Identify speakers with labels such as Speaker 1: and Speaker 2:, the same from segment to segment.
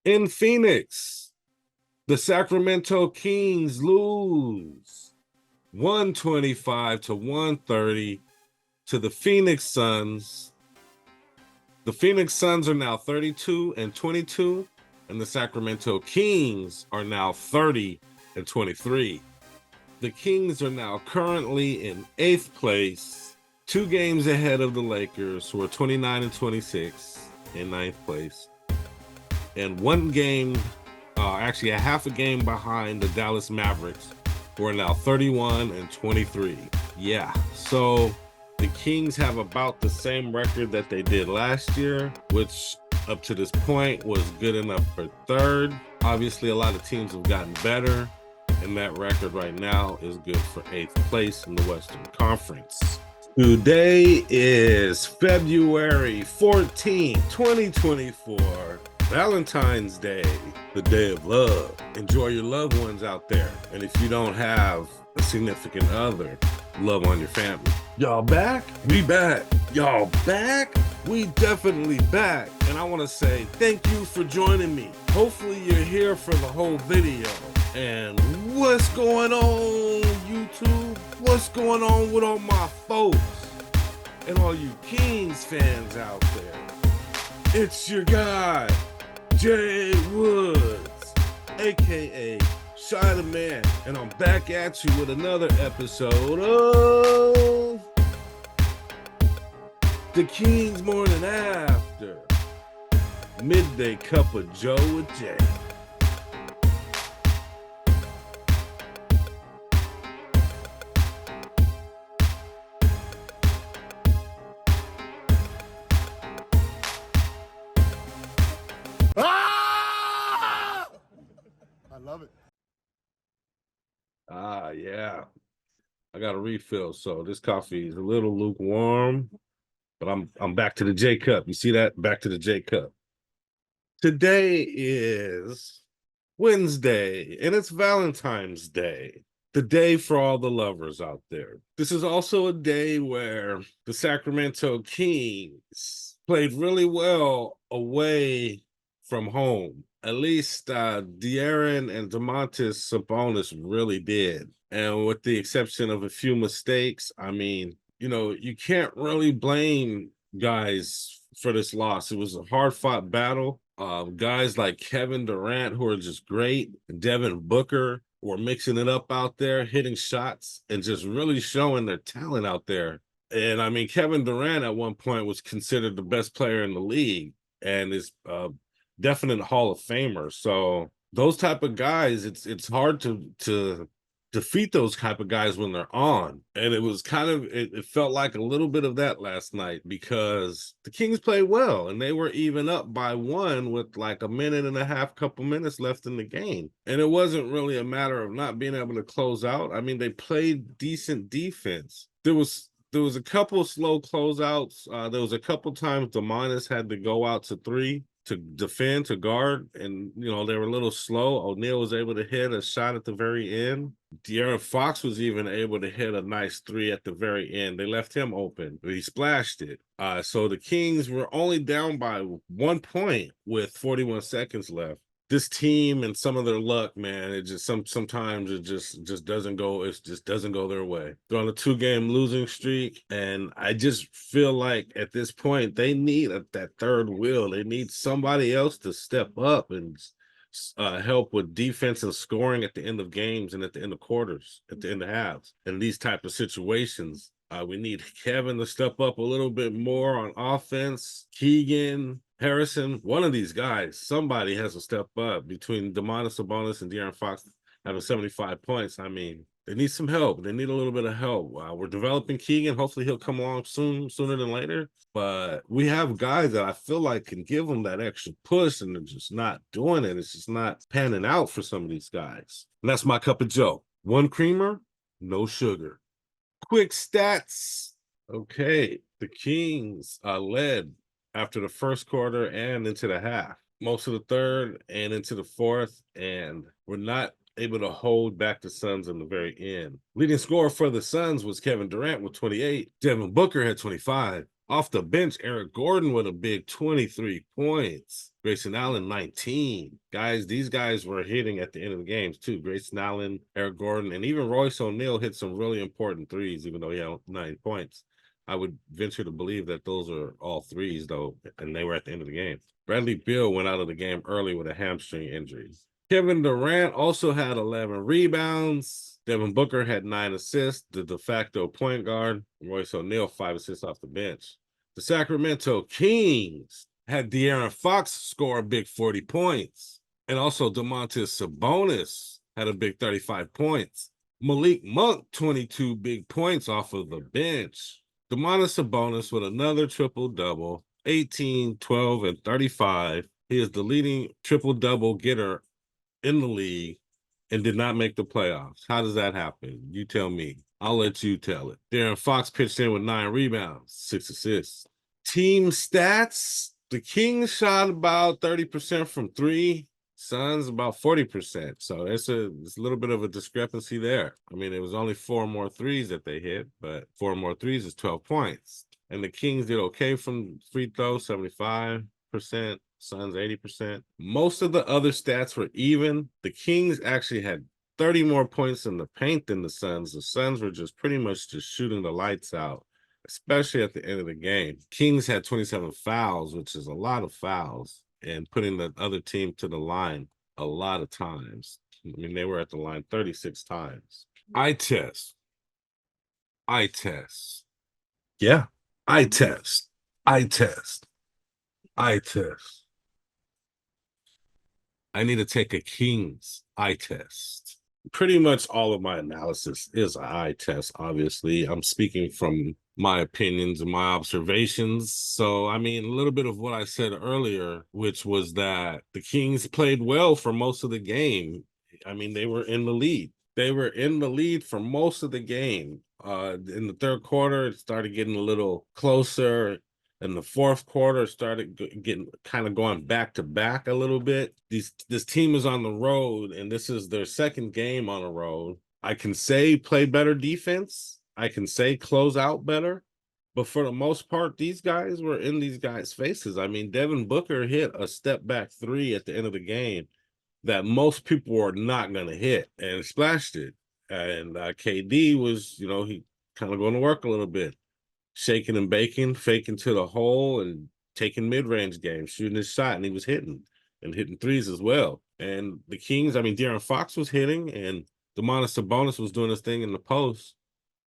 Speaker 1: In Phoenix, the Sacramento Kings lose 125 to 130 to the Phoenix Suns. The Phoenix Suns are now 32 and 22, and the Sacramento Kings are now 30 and 23. The Kings are now currently in 8th place, 2 games ahead of the Lakers, who are 29 and 26 in 9th place, and 1 game, actually a half a game behind the Dallas Mavericks, who are now 31 and 23. Yeah, so the Kings have about the same record that they did last year, which up to this point was good enough for 3rd. Obviously, a lot of teams have gotten better, and that record right now is good for 8th place in the Western Conference. Today is February 14th, 2024, Valentine's Day, the day of love. Enjoy your loved ones out there. And if you don't have a significant other, love on your family. Y'all back? We back. Y'all back? We definitely back. And I want to say thank you for joining me. Hopefully you're here for the whole video. And what's going on, YouTube? What's going on with all my folks and all you Kings fans out there? It's your guy, Jay Woods, aka Shy the Man, and I'm back at you with another episode of the Kings Morning After, Midday Cup of Joe with Jay.
Speaker 2: Love it.
Speaker 1: Yeah. I got a refill, so this coffee is a little lukewarm, but I'm back to the J cup. You see that? Back to the J cup. Today is Wednesday, and it's Valentine's Day, the day for all the lovers out there. This is also a day where the Sacramento Kings played really well away from home. At least De'Aaron and Domantas Sabonis really did. And with the exception of a few mistakes, I mean, you can't really blame guys for this loss. It was a hard-fought battle. Guys like Kevin Durant, who are just great, and Devin Booker were mixing it up out there, hitting shots, and just really showing their talent out there. And, I mean, Kevin Durant at one point was considered the best player in the league and is definite Hall of Famer. So those type of guys, it's hard to defeat those type of guys when they're on. And it was kind of, it felt like a little bit of that last night because the Kings played well and they were even up by 1 with like a minute and a half, couple minutes left in the game. And it wasn't really a matter of not being able to close out. I mean, they played decent defense. There was a couple slow closeouts. There was a couple times Domantas had to go out to 3 to defend, to guard, and they were a little slow. O'Neal was able to hit a shot at the very end. De'Aaron Fox was even able to hit a nice 3 at the very end. They left him open, but he splashed it. So the Kings were only down by 1 point with 41 seconds left. This team and some of their luck, man, it just sometimes it just doesn't go. It just doesn't go their way. They're on a 2-game losing streak, and I just feel like at this point they need that third wheel. They need somebody else to step up and help with defense and scoring at the end of games and at the end of quarters, at the end of halves. In these type of situations, we need Kevin to step up a little bit more on offense. Keegan, Harrison, one of these guys, somebody has to step up. Between Domantas Sabonis and De'Aaron Fox having 75 points, I mean, they need some help. They need a little bit of help. We're developing Keegan. Hopefully he'll come along sooner than later. But we have guys that I feel like can give them that extra push, and they're just not doing it. It's just not panning out for some of these guys. And that's my cup of Joe. 1 creamer, no sugar. Quick stats. Okay, the Kings led after the first quarter and into the half, most of the third and into the fourth, and we're not able to hold back the Suns in the very end. Leading scorer for the Suns was Kevin Durant with 28. Devin Booker had 25. Off the bench, Eric Gordon with a big 23 points. Grayson Allen, 19. Guys, these guys were hitting at the end of the games too. Grayson Allen, Eric Gordon, and even Royce O'Neal hit some really important threes, even though he had 9 points. I would venture to believe that those are all threes, though, and they were at the end of the game. Bradley Beal went out of the game early with a hamstring injury. Kevin Durant also had 11 rebounds. Devin Booker had 9 assists, the de facto point guard. Royce O'Neal, 5 assists off the bench. The Sacramento Kings had De'Aaron Fox score a big 40 points. And also Domantas Sabonis had a big 35 points. Malik Monk, 22 big points off of the bench. Domantas Sabonis with another triple-double, 18, 12, and 35. He is the leading triple-double getter in the league and did not make the playoffs. How does that happen? You tell me. I'll let you tell it. De'Aaron Fox pitched in with 9 rebounds, 6 assists. Team stats, the Kings shot about 30% from 3, Suns about 40%. So it's a little bit of a discrepancy there. I mean, it was only 4 more threes that they hit, but 4 more threes is 12 points. And the Kings did okay from free throw, 75%. Suns 80%. Most of the other stats were even. The Kings actually had 30 more points in the paint than the Suns. The Suns were just pretty much just shooting the lights out, especially at the end of the game. Kings had 27 fouls, which is a lot of fouls, and putting the other team to the line a lot of times. I mean, they were at the line 36 times. Eye test. Eye test. Yeah. Eye test. Eye test. Eye test. I need to take a King's eye test. Pretty much all of my analysis is an eye test, obviously. I'm speaking from my opinions and my observations. So, I mean, a little bit of what I said earlier, which was that the Kings played well for most of the game. I mean, they were in the lead. They were in the lead for most of the game. In the third quarter, it started getting a little closer. In the fourth quarter, started getting kind of going back to back a little bit. This team is on the road, and this is their second game on the road. I can say play better defense. I can say close out better. But for the most part, these guys were in these guys' faces. I mean, Devin Booker hit a step back 3 at the end of the game that most people were not going to hit and splashed it. And KD was, he kind of going to work a little bit, shaking and baking, faking to the hole and taking mid-range games, shooting his shot, and he was hitting threes as well. And the Kings, I mean, De'Aaron Fox was hitting, and Domantas Sabonis was doing his thing in the post,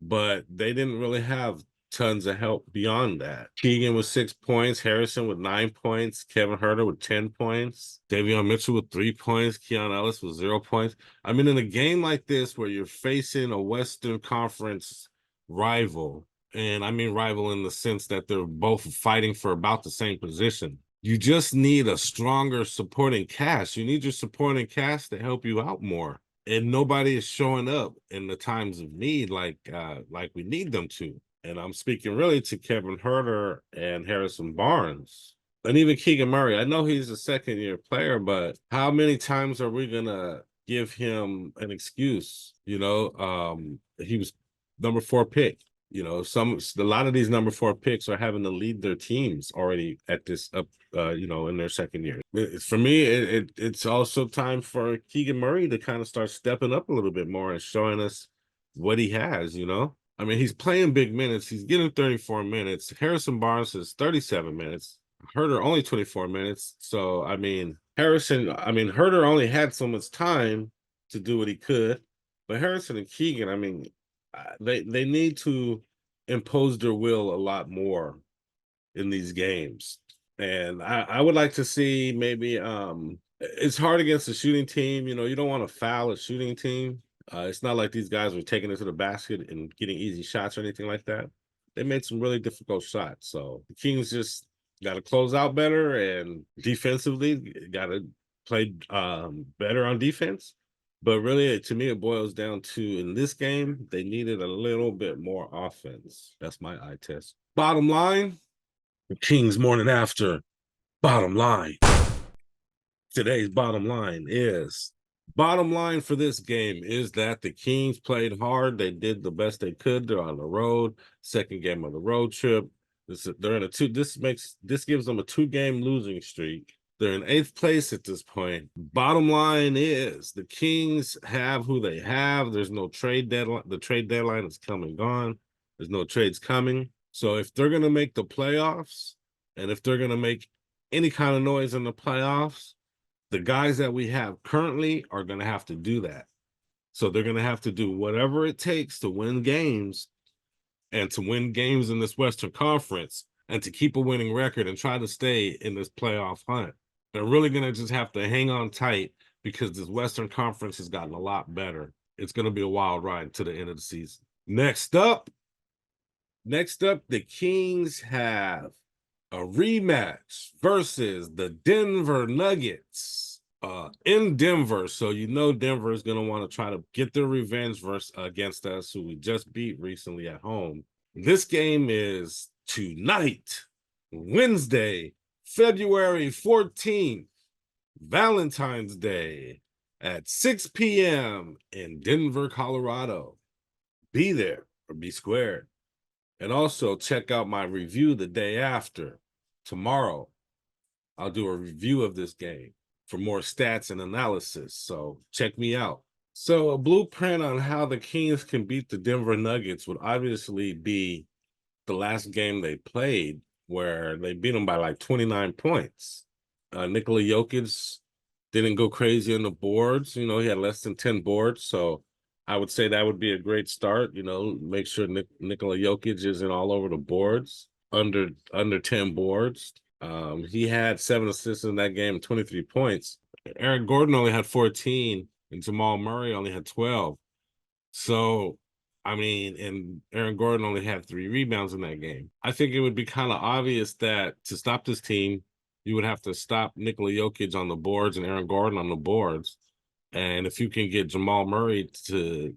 Speaker 1: but they didn't really have tons of help beyond that. Keegan with 6 points, Harrison with 9 points, Kevin Huerter with 10 points, Davion Mitchell with 3 points, Keon Ellis with 0 points. I mean, in a game like this where you're facing a Western Conference rival, and I mean rival in the sense that they're both fighting for about the same position, you just need a stronger supporting cast. You need your supporting cast to help you out more. And nobody is showing up in the times of need like we need them to. And I'm speaking really to Kevin Huerter and Harrison Barnes. And even Keegan Murray. I know he's a second-year player, but how many times are we going to give him an excuse? He was number 4 pick. A lot of these number 4 picks are having to lead their teams already at this up, in their second year. For me, it's also time for Keegan Murray to kind of start stepping up a little bit more and showing us what he has. I mean, he's playing big minutes. He's getting 34 minutes. Harrison Barnes has 37 minutes. Huerter only 24 minutes. So, I mean, Huerter only had so much time to do what he could. But Harrison and Keegan, I mean, they need to impose their will a lot more in these games. And I would like to see maybe it's hard against a shooting team. You don't want to foul a shooting team. It's not like these guys were taking it to the basket and getting easy shots or anything like that. They made some really difficult shots. So the Kings just got to close out better, and defensively got to play better on defense. But really, to me, it boils down to, in this game, they needed a little bit more offense. That's my eye test. Bottom line, the Kings morning after. Bottom line. Today's bottom line for this game is that the Kings played hard. They did the best they could. They're on the road. Second game of the road trip. They're in a two. This gives them a 2-game losing streak. They're in 8th place at this point. Bottom line is the Kings have who they have. There's no trade deadline. The trade deadline is come and gone. There's no trades coming. So if they're gonna make the playoffs, and if they're gonna make any kind of noise in the playoffs, the guys that we have currently are gonna have to do that. So they're gonna have to do whatever it takes to win games, and to win games in this Western Conference, and to keep a winning record and try to stay in this playoff hunt. They're really going to just have to hang on tight because this Western Conference has gotten a lot better. It's going to be a wild ride to the end of the season. Next up, the Kings have a rematch versus the Denver Nuggets in Denver. So you know Denver is going to want to try to get their revenge against us, who we just beat recently at home. This game is tonight, Wednesday, February 14th, Valentine's Day at 6 p.m. in Denver, Colorado. Be there or be squared. And also check out my review the day after. Tomorrow, I'll do a review of this game for more stats and analysis. So check me out. So a blueprint on how the Kings can beat the Denver Nuggets would obviously be the last game they played, where they beat them by like 29 points. Nikola Jokic didn't go crazy on the boards. You know, he had less than 10 boards. So I would say that would be a great start. You know, make sure Nikola Jokic isn't all over the boards, under 10 boards. He had 7 assists in that game, 23 points. Aaron Gordon only had 14, and Jamal Murray only had 12. So, I mean, and Aaron Gordon only had 3 rebounds in that game. I think it would be kind of obvious that to stop this team, you would have to stop Nikola Jokic on the boards and Aaron Gordon on the boards. And if you can get Jamal Murray to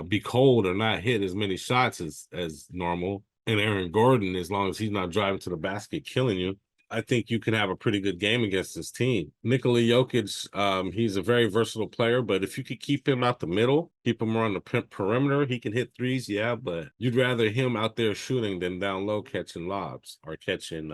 Speaker 1: be cold or not hit as many shots as normal, and Aaron Gordon, as long as he's not driving to the basket killing you, I think you can have a pretty good game against this team. Nikola Jokic, he's a very versatile player, but if you could keep him out the middle, keep him around the perimeter, he can hit threes, yeah, but you'd rather him out there shooting than down low catching lobs or catching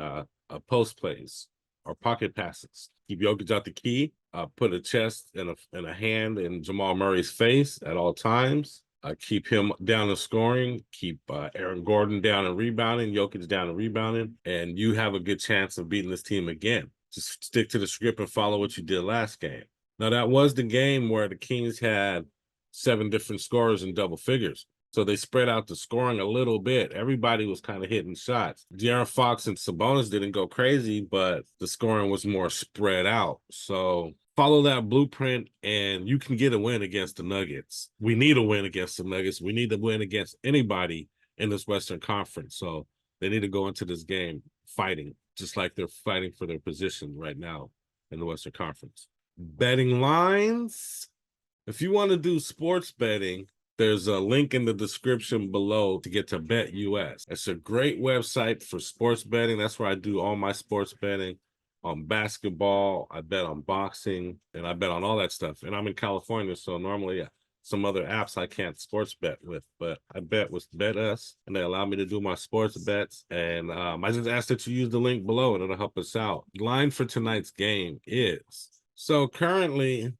Speaker 1: post plays or pocket passes. Keep Jokic out the key, put a chest and a hand in Jamal Murray's face at all times. Keep him down in scoring, keep Aaron Gordon down and rebounding, Jokic down and rebounding, and you have a good chance of beating this team again. Just stick to the script and follow what you did last game. Now, that was the game where the Kings had 7 different scorers in double figures. So they spread out the scoring a little bit. Everybody was kind of hitting shots. De'Aaron Fox and Sabonis didn't go crazy, but the scoring was more spread out. So follow that blueprint, and you can get a win against the Nuggets. We need a win against the Nuggets. We need to win against anybody in this Western Conference. So they need to go into this game fighting, just like they're fighting for their position right now in the Western Conference. Betting lines. If you want to do sports betting, there's a link in the description below to get to Bet US. It's a great website for sports betting. That's where I do all my sports betting. On basketball, I bet on boxing, and I bet on all that stuff. And I'm in California, so normally some other apps I can't sports bet with, but I bet with Bet Us, and they allow me to do my sports bets. And I just ask that you use the link below, and it'll help us out. Line for tonight's game is, so currently,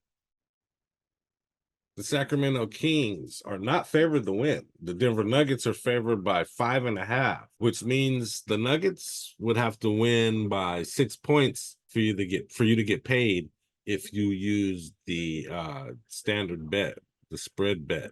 Speaker 1: the Sacramento Kings are not favored to win. The Denver Nuggets are favored by 5.5, which means the Nuggets would have to win by 6 points for you to get paid if you use the standard bet, the spread bet.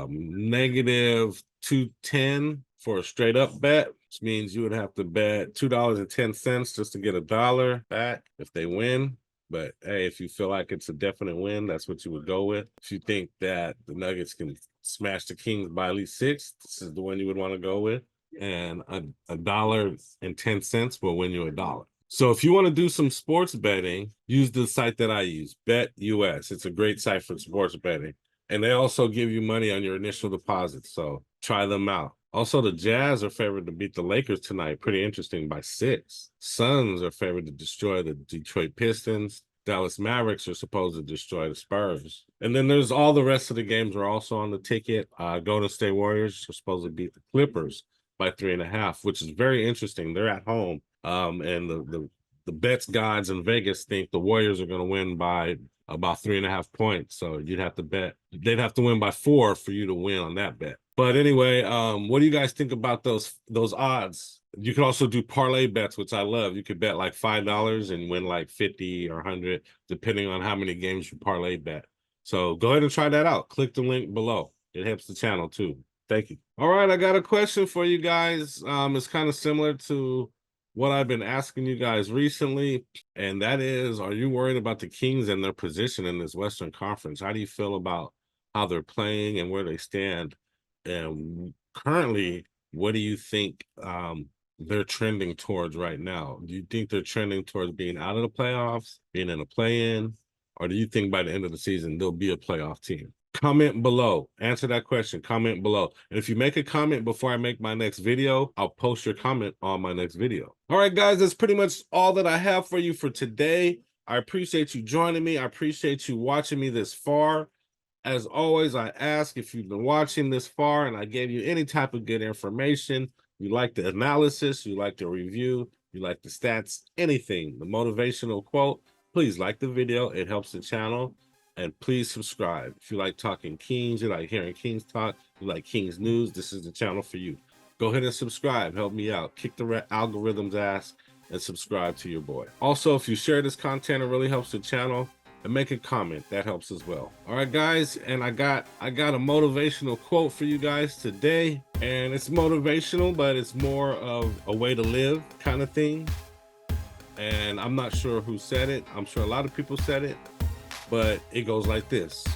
Speaker 1: Negative 210 for a straight up bet, which means you would have to bet $2.10 just to get $1 back if they win. But hey, if you feel like it's a definite win, that's what you would go with. If you think that the Nuggets can smash the Kings by at least 6, this is the one you would want to go with. And $1.10 will win you $1. So if you want to do some sports betting, use the site that I use, Bet US. It's a great site for sports betting. And they also give you money on your initial deposit. So try them out. Also, the Jazz are favored to beat the Lakers tonight. Pretty interesting, by 6. Suns are favored to destroy the Detroit Pistons. Dallas Mavericks are supposed to destroy the Spurs. And then there's all the rest of the games are also on the ticket. Golden State Warriors are supposed to beat the Clippers by 3.5, which is very interesting. They're at home. And the bets gods in Vegas think the Warriors are going to win by about 3.5 points. So you'd have to bet they'd have to win by 4 for you to win on that bet. But anyway, what do you guys think about those odds? You could also do parlay bets, which I love. You could bet like $5 and win like 50 or 100, depending on how many games you parlay bet. So go ahead and try that out. Click the link below. It helps the channel too. Thank you. All right, I got a question for you guys. It's kind of similar to what I've been asking you guys recently, and that is, are you worried about the Kings and their position in this Western Conference? How do you feel about how they're playing and where they stand? And currently, what do you think they're trending towards right now? Do you think they're trending towards being out of the playoffs, being in a play-in, or do you think by the end of the season they'll be a playoff team? Comment below. Answer that question. Comment below. And if you make a comment before I make my next video, I'll post your comment on my next video. All right, guys, that's pretty much all that I have for you for today. I appreciate you joining me. I appreciate you watching me this far. As always, I ask if you've been watching this far and I gave you any type of good information, you like the analysis, you like the review, you like the stats, anything, the motivational quote, please like the video. It helps the channel. And please subscribe. If you like talking Kings, you like hearing Kings talk, you like Kings news, this is the channel for you. Go ahead and subscribe. Help me out. Kick the algorithm's ass and subscribe to your boy. Also, if you share this content, it really helps the channel. And make a comment. That helps as well. All right, guys. And I got a motivational quote for you guys today. And it's motivational, but it's more of a way to live kind of thing. And I'm not sure who said it. I'm sure a lot of people said it. But it goes like this.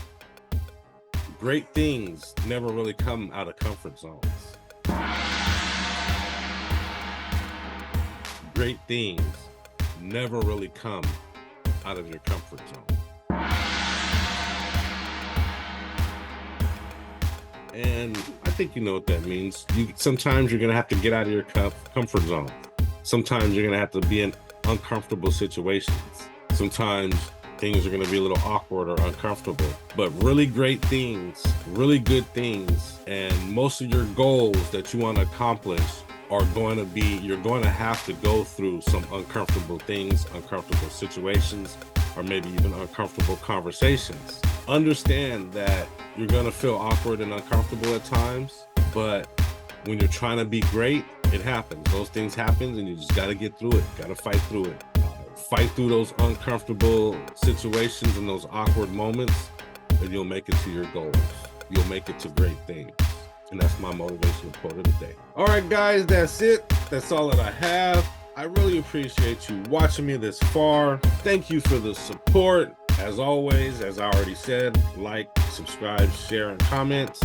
Speaker 1: Great things never really come out of comfort zones. Great things never really come out of your comfort zone. And I think you know what that means. Sometimes you're going to have to get out of your comfort zone. Sometimes you're going to have to be in uncomfortable situations. Sometimes things are going to be a little awkward or uncomfortable, but really great things, really good things, and most of your goals that you want to accomplish are going to be, you're going to have to go through some uncomfortable things, uncomfortable situations, or maybe even uncomfortable conversations. Understand that you're going to feel awkward and uncomfortable at times, but when you're trying to be great, it happens. Those things happen, and you just got to get through it, got to fight through it. Fight through those uncomfortable situations and those awkward moments, and you'll make it to your goals. You'll make it to great things. And that's my motivational quote of the day. All right, guys, that's it. That's all that I have. I really appreciate you watching me this far. Thank you for the support. As always, as I already said, like, subscribe, share, and comment.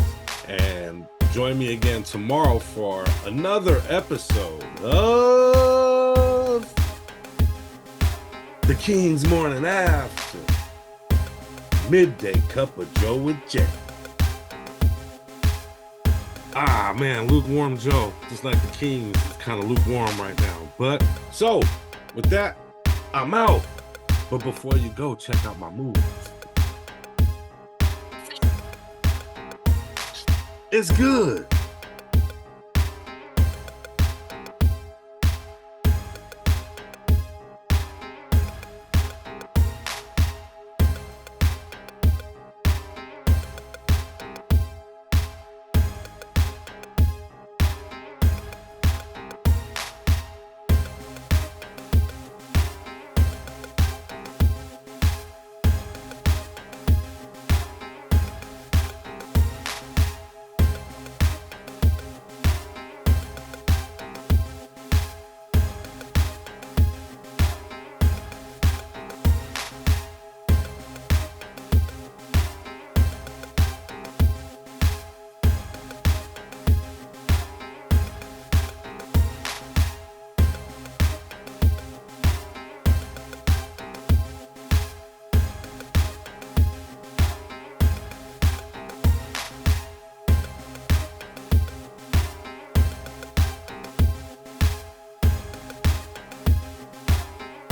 Speaker 1: And join me again tomorrow for another episode of The King's Morning After. Midday Cup of Joe with Jay. Ah, man, lukewarm Joe. Just like the Kings, is kind of lukewarm right now. But, so, with that, I'm out. But before you go, check out my moves. It's good.